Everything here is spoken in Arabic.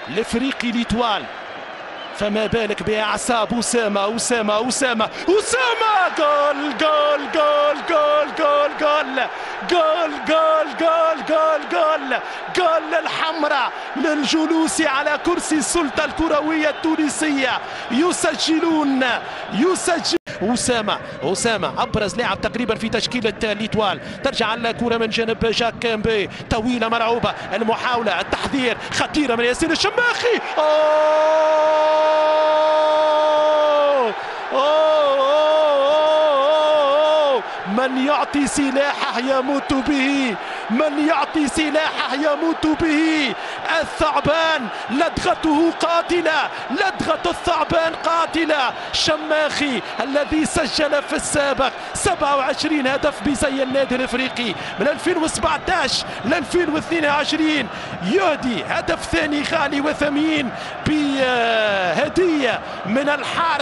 لفريق ليتوال، فما بالك بأعصاب أسامة. جول جول جول جول جول جول جول جول جول جول جول جول الحمراء للجلوس على كرسي السلطة الكروية التونسية. يسجل أسامة أبرز لاعب تقريبا في تشكيلة ليتوال. ترجع الكرة من جانب جاك كامبي، طويلة ملعوبة، المحاولة، التحذير خطيرة من ياسين الشماخي. من يعطي سلاحه يموت به، من يعطي سلاحه يموت به. الثعبان لدغته قاتلة، لدغة الثعبان قاتلة. شماخي الذي سجل في السابق 27 هدف بزي النادي الافريقي من 2017 ل 2022 يهدي هدف ثاني غالي وثمين بهدية من الحارس.